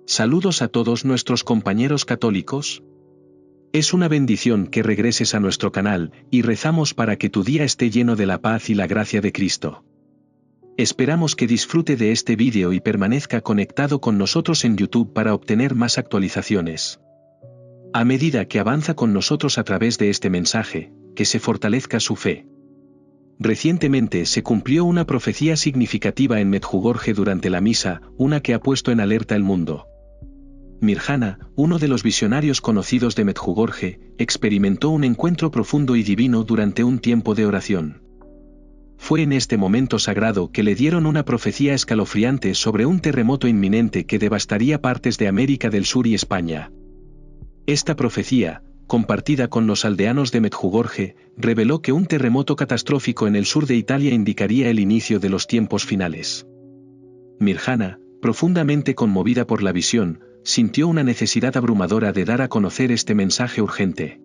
Saludos a todos nuestros compañeros católicos. Es una bendición que regreses a nuestro canal, y rezamos para que tu día esté lleno de la paz y la gracia de Cristo. Esperamos que disfrute de este vídeo y permanezca conectado con nosotros en YouTube para obtener más actualizaciones. A medida que avanza con nosotros a través de este mensaje, que se fortalezca su fe. Recientemente se cumplió una profecía significativa en Medjugorje durante la misa, una que ha puesto en alerta el mundo. Mirjana, uno de los visionarios conocidos de Medjugorje, experimentó un encuentro profundo y divino durante un tiempo de oración. Fue en este momento sagrado que le dieron una profecía escalofriante sobre un terremoto inminente que devastaría partes de América del Sur y España. Esta profecía, compartida con los aldeanos de Medjugorje, reveló que un terremoto catastrófico en el sur de Italia indicaría el inicio de los tiempos finales. Mirjana, profundamente conmovida por la visión, sintió una necesidad abrumadora de dar a conocer este mensaje urgente.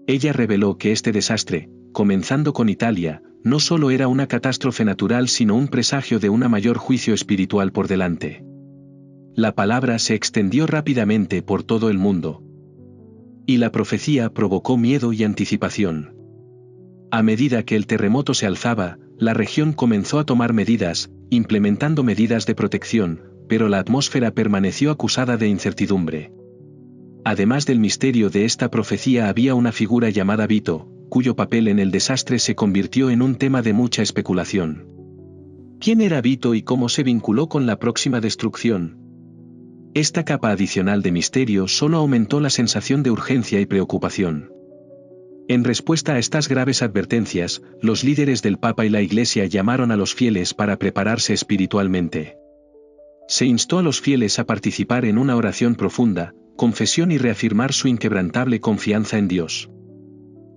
Ella reveló que este desastre, comenzando con Italia, no solo era una catástrofe natural sino un presagio de un mayor juicio espiritual por delante. La palabra se extendió rápidamente por todo el mundo. Y la profecía provocó miedo y anticipación. A medida que el terremoto se alzaba, la región comenzó a tomar medidas, implementando medidas de protección, pero la atmósfera permaneció acusada de incertidumbre. Además del misterio de esta profecía había una figura llamada Vito, cuyo papel en el desastre se convirtió en un tema de mucha especulación. ¿Quién era Vito y cómo se vinculó con la próxima destrucción? Esta capa adicional de misterio solo aumentó la sensación de urgencia y preocupación. En respuesta a estas graves advertencias, los líderes del Papa y la Iglesia llamaron a los fieles para prepararse espiritualmente. Se instó a los fieles a participar en una oración profunda, confesión y reafirmar su inquebrantable confianza en Dios.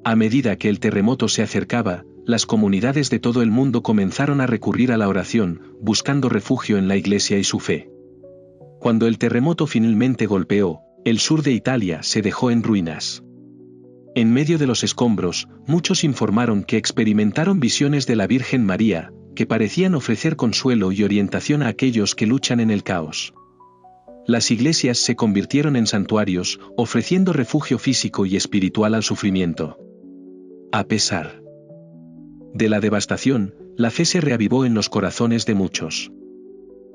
A medida que el terremoto se acercaba, las comunidades de todo el mundo comenzaron a recurrir a la oración, buscando refugio en la Iglesia y su fe. Cuando el terremoto finalmente golpeó, el sur de Italia se dejó en ruinas. En medio de los escombros, muchos informaron que experimentaron visiones de la Virgen María, que parecían ofrecer consuelo y orientación a aquellos que luchan en el caos. Las iglesias se convirtieron en santuarios, ofreciendo refugio físico y espiritual al sufrimiento. A pesar de la devastación, la fe se reavivó en los corazones de muchos.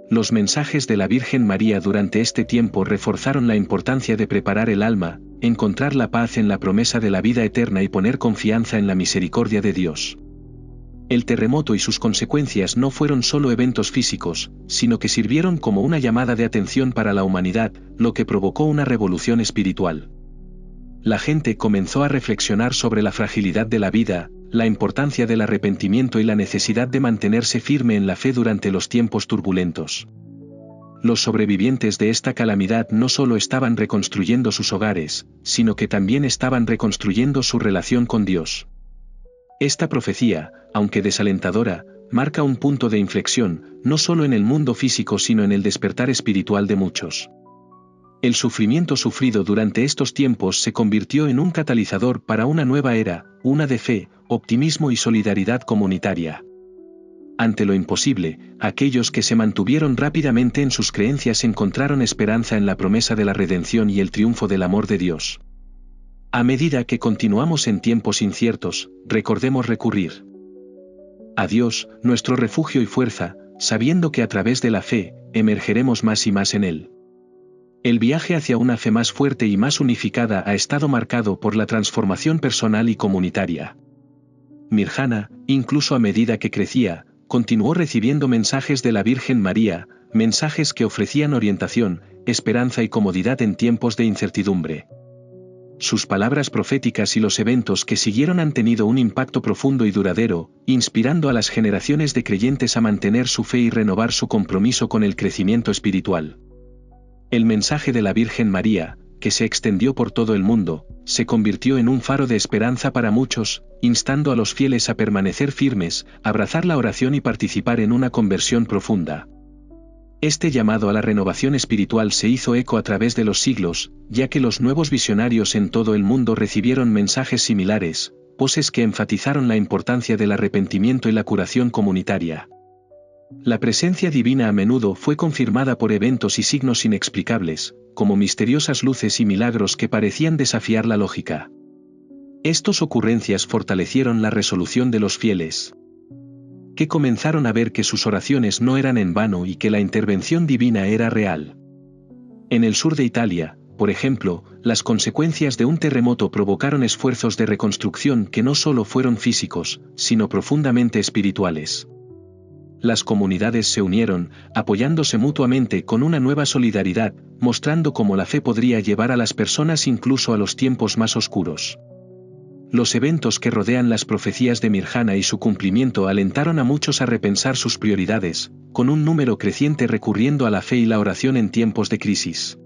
Los mensajes de la Virgen María durante este tiempo reforzaron la importancia de preparar el alma, encontrar la paz en la promesa de la vida eterna y poner confianza en la misericordia de Dios. El terremoto y sus consecuencias no fueron solo eventos físicos, sino que sirvieron como una llamada de atención para la humanidad, lo que provocó una revolución espiritual. La gente comenzó a reflexionar sobre la fragilidad de la vida, la importancia del arrepentimiento y la necesidad de mantenerse firme en la fe durante los tiempos turbulentos. Los sobrevivientes de esta calamidad no solo estaban reconstruyendo sus hogares, sino que también estaban reconstruyendo su relación con Dios. Esta profecía, aunque desalentadora, marca un punto de inflexión, no solo en el mundo físico sino en el despertar espiritual de muchos. El sufrimiento sufrido durante estos tiempos se convirtió en un catalizador para una nueva era, una de fe, optimismo y solidaridad comunitaria. Ante lo imposible, aquellos que se mantuvieron rápidamente en sus creencias encontraron esperanza en la promesa de la redención y el triunfo del amor de Dios. A medida que continuamos en tiempos inciertos, recordemos recurrir a Dios, nuestro refugio y fuerza, sabiendo que a través de la fe, emergeremos más y más en Él. El viaje hacia una fe más fuerte y más unificada ha estado marcado por la transformación personal y comunitaria. Mirjana, incluso a medida que crecía, continuó recibiendo mensajes de la Virgen María, mensajes que ofrecían orientación, esperanza y comodidad en tiempos de incertidumbre. Sus palabras proféticas y los eventos que siguieron han tenido un impacto profundo y duradero, inspirando a las generaciones de creyentes a mantener su fe y renovar su compromiso con el crecimiento espiritual. El mensaje de la Virgen María, que se extendió por todo el mundo, se convirtió en un faro de esperanza para muchos, instando a los fieles a permanecer firmes, abrazar la oración y participar en una conversión profunda. Este llamado a la renovación espiritual se hizo eco a través de los siglos, ya que los nuevos visionarios en todo el mundo recibieron mensajes similares, voces que enfatizaron la importancia del arrepentimiento y la curación comunitaria. La presencia divina a menudo fue confirmada por eventos y signos inexplicables, como misteriosas luces y milagros que parecían desafiar la lógica. Estas ocurrencias fortalecieron la resolución de los fieles, que comenzaron a ver que sus oraciones no eran en vano y que la intervención divina era real. En el sur de Italia, por ejemplo, las consecuencias de un terremoto provocaron esfuerzos de reconstrucción que no solo fueron físicos, sino profundamente espirituales. Las comunidades se unieron, apoyándose mutuamente con una nueva solidaridad, mostrando cómo la fe podría llevar a las personas incluso a los tiempos más oscuros. Los eventos que rodean las profecías de Mirjana y su cumplimiento alentaron a muchos a repensar sus prioridades, con un número creciente recurriendo a la fe y la oración en tiempos de crisis.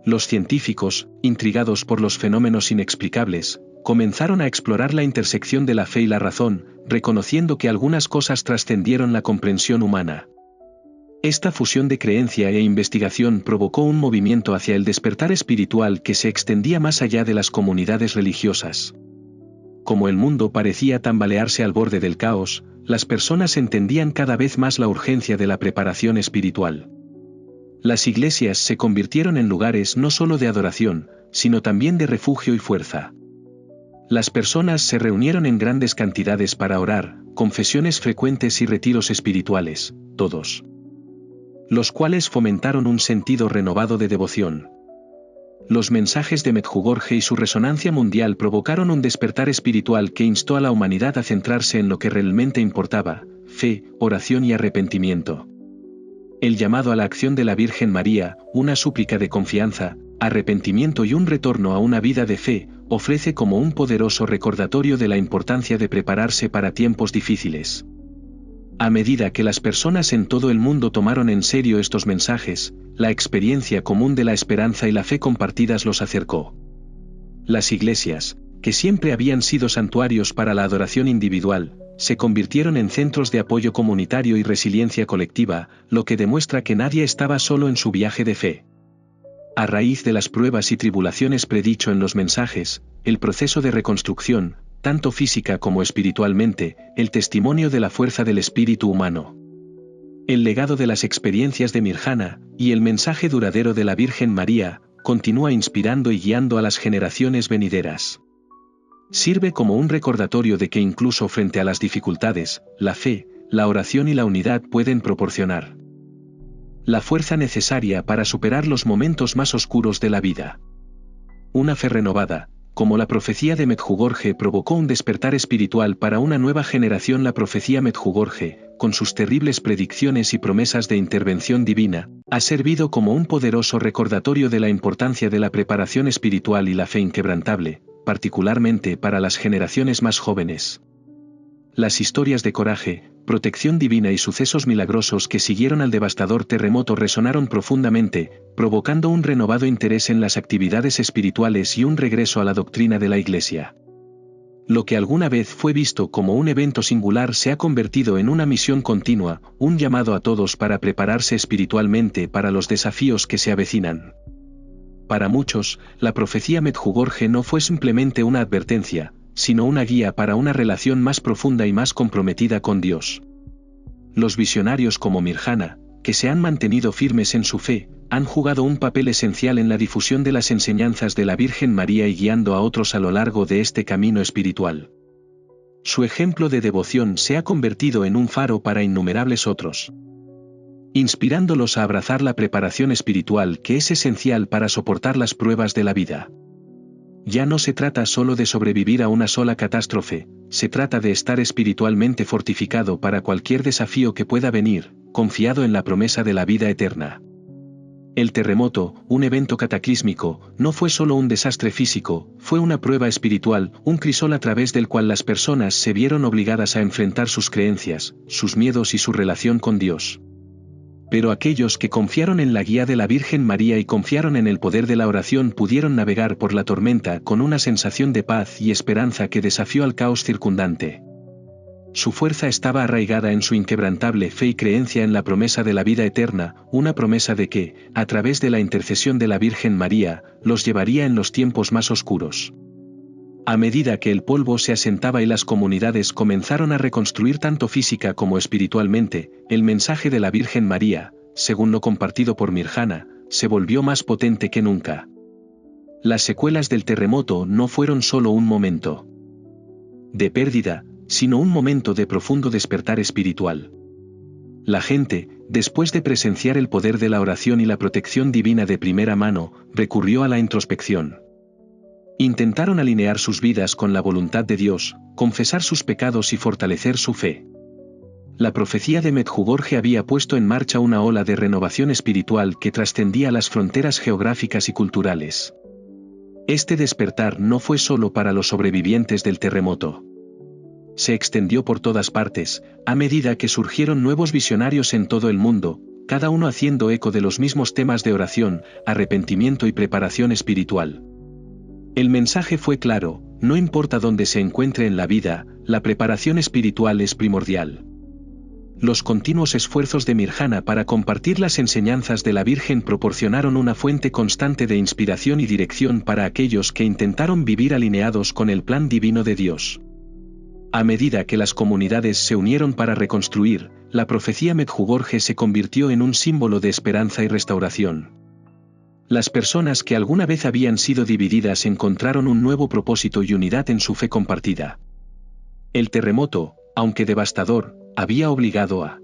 Los científicos, intrigados por los fenómenos inexplicables, comenzaron a explorar la intersección de la fe y la razón, reconociendo que algunas cosas trascendieron la comprensión humana. Esta fusión de creencia e investigación provocó un movimiento hacia el despertar espiritual que se extendía más allá de las comunidades religiosas. Como el mundo parecía tambalearse al borde del caos, las personas entendían cada vez más la urgencia de la preparación espiritual. Las iglesias se convirtieron en lugares no solo de adoración, sino también de refugio y fuerza. Las personas se reunieron en grandes cantidades para orar, confesiones frecuentes y retiros espirituales, todos los cuales fomentaron un sentido renovado de devoción. Los mensajes de Medjugorje y su resonancia mundial provocaron un despertar espiritual que instó a la humanidad a centrarse en lo que realmente importaba: fe, oración y arrepentimiento. El llamado a la acción de la Virgen María, una súplica de confianza, arrepentimiento y un retorno a una vida de fe, ofrece como un poderoso recordatorio de la importancia de prepararse para tiempos difíciles. A medida que las personas en todo el mundo tomaron en serio estos mensajes, la experiencia común de la esperanza y la fe compartidas los acercó. Las iglesias, que siempre habían sido santuarios para la adoración individual, se convirtieron en centros de apoyo comunitario y resiliencia colectiva, lo que demuestra que nadie estaba solo en su viaje de fe. A raíz de las pruebas y tribulaciones predicho en los mensajes, el proceso de reconstrucción, tanto física como espiritualmente, el testimonio de la fuerza del espíritu humano. El legado de las experiencias de Mirjana, y el mensaje duradero de la Virgen María, continúa inspirando y guiando a las generaciones venideras. Sirve como un recordatorio de que incluso frente a las dificultades, la fe, la oración y la unidad pueden proporcionar la fuerza necesaria para superar los momentos más oscuros de la vida. Una fe renovada, como la profecía de Medjugorje provocó un despertar espiritual para una nueva generación. La profecía Medjugorje, con sus terribles predicciones y promesas de intervención divina, ha servido como un poderoso recordatorio de la importancia de la preparación espiritual y la fe inquebrantable, particularmente para las generaciones más jóvenes. Las historias de coraje, protección divina y sucesos milagrosos que siguieron al devastador terremoto resonaron profundamente, provocando un renovado interés en las actividades espirituales y un regreso a la doctrina de la Iglesia. Lo que alguna vez fue visto como un evento singular se ha convertido en una misión continua, un llamado a todos para prepararse espiritualmente para los desafíos que se avecinan. Para muchos, la profecía Medjugorje no fue simplemente una advertencia, sino una guía para una relación más profunda y más comprometida con Dios. Los visionarios como Mirjana, que se han mantenido firmes en su fe, han jugado un papel esencial en la difusión de las enseñanzas de la Virgen María y guiando a otros a lo largo de este camino espiritual. Su ejemplo de devoción se ha convertido en un faro para innumerables otros, inspirándolos a abrazar la preparación espiritual que es esencial para soportar las pruebas de la vida. Ya no se trata solo de sobrevivir a una sola catástrofe, se trata de estar espiritualmente fortificado para cualquier desafío que pueda venir, confiado en la promesa de la vida eterna. El terremoto, un evento cataclísmico, no fue solo un desastre físico, fue una prueba espiritual, un crisol a través del cual las personas se vieron obligadas a enfrentar sus creencias, sus miedos y su relación con Dios. Pero aquellos que confiaron en la guía de la Virgen María y confiaron en el poder de la oración pudieron navegar por la tormenta con una sensación de paz y esperanza que desafió al caos circundante. Su fuerza estaba arraigada en su inquebrantable fe y creencia en la promesa de la vida eterna, una promesa de que, a través de la intercesión de la Virgen María, los llevaría en los tiempos más oscuros. A medida que el polvo se asentaba y las comunidades comenzaron a reconstruir tanto física como espiritualmente, el mensaje de la Virgen María, según lo compartido por Mirjana, se volvió más potente que nunca. Las secuelas del terremoto no fueron solo un momento de pérdida, sino un momento de profundo despertar espiritual. La gente, después de presenciar el poder de la oración y la protección divina de primera mano, recurrió a la introspección. Intentaron alinear sus vidas con la voluntad de Dios, confesar sus pecados y fortalecer su fe. La profecía de Medjugorje había puesto en marcha una ola de renovación espiritual que trascendía las fronteras geográficas y culturales. Este despertar no fue solo para los sobrevivientes del terremoto. Se extendió por todas partes, a medida que surgieron nuevos visionarios en todo el mundo, cada uno haciendo eco de los mismos temas de oración, arrepentimiento y preparación espiritual. El mensaje fue claro: no importa dónde se encuentre en la vida, la preparación espiritual es primordial. Los continuos esfuerzos de Mirjana para compartir las enseñanzas de la Virgen proporcionaron una fuente constante de inspiración y dirección para aquellos que intentaron vivir alineados con el plan divino de Dios. A medida que las comunidades se unieron para reconstruir, la profecía Medjugorje se convirtió en un símbolo de esperanza y restauración. Las personas que alguna vez habían sido divididas encontraron un nuevo propósito y unidad en su fe compartida. El terremoto, aunque devastador, había obligado a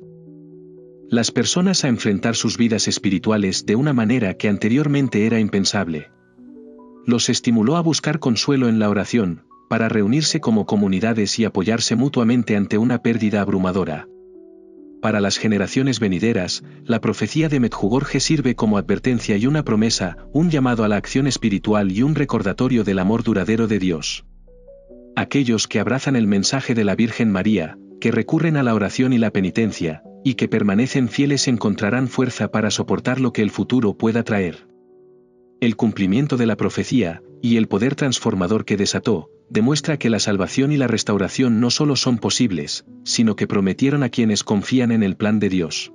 las personas a enfrentar sus vidas espirituales de una manera que anteriormente era impensable. Los estimuló a buscar consuelo en la oración, para reunirse como comunidades y apoyarse mutuamente ante una pérdida abrumadora. Para las generaciones venideras, la profecía de Medjugorje sirve como advertencia y una promesa, un llamado a la acción espiritual y un recordatorio del amor duradero de Dios. Aquellos que abrazan el mensaje de la Virgen María, que recurren a la oración y la penitencia, y que permanecen fieles encontrarán fuerza para soportar lo que el futuro pueda traer. El cumplimiento de la profecía, y el poder transformador que desató, demuestra que la salvación y la restauración no solo son posibles, sino que prometieron a quienes confían en el plan de Dios.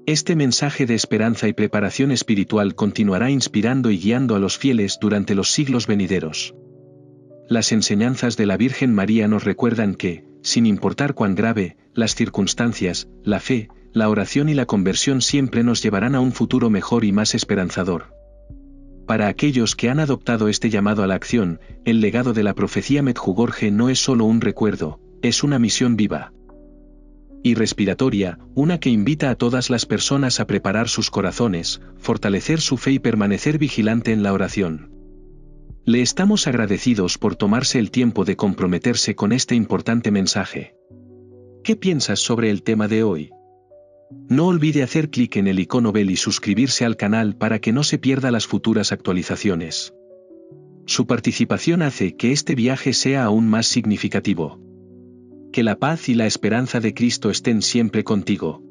Este mensaje de esperanza y preparación espiritual continuará inspirando y guiando a los fieles durante los siglos venideros. Las enseñanzas de la Virgen María nos recuerdan que, sin importar cuán grave las circunstancias, la fe, la oración y la conversión siempre nos llevarán a un futuro mejor y más esperanzador. Para aquellos que han adoptado este llamado a la acción, el legado de la profecía Medjugorje no es solo un recuerdo, es una misión viva y respiratoria, una que invita a todas las personas a preparar sus corazones, fortalecer su fe y permanecer vigilante en la oración. Le estamos agradecidos por tomarse el tiempo de comprometerse con este importante mensaje. ¿Qué piensas sobre el tema de hoy? No olvide hacer clic en el icono bell y suscribirse al canal para que no se pierda las futuras actualizaciones. Su participación hace que este viaje sea aún más significativo. Que la paz y la esperanza de Cristo estén siempre contigo.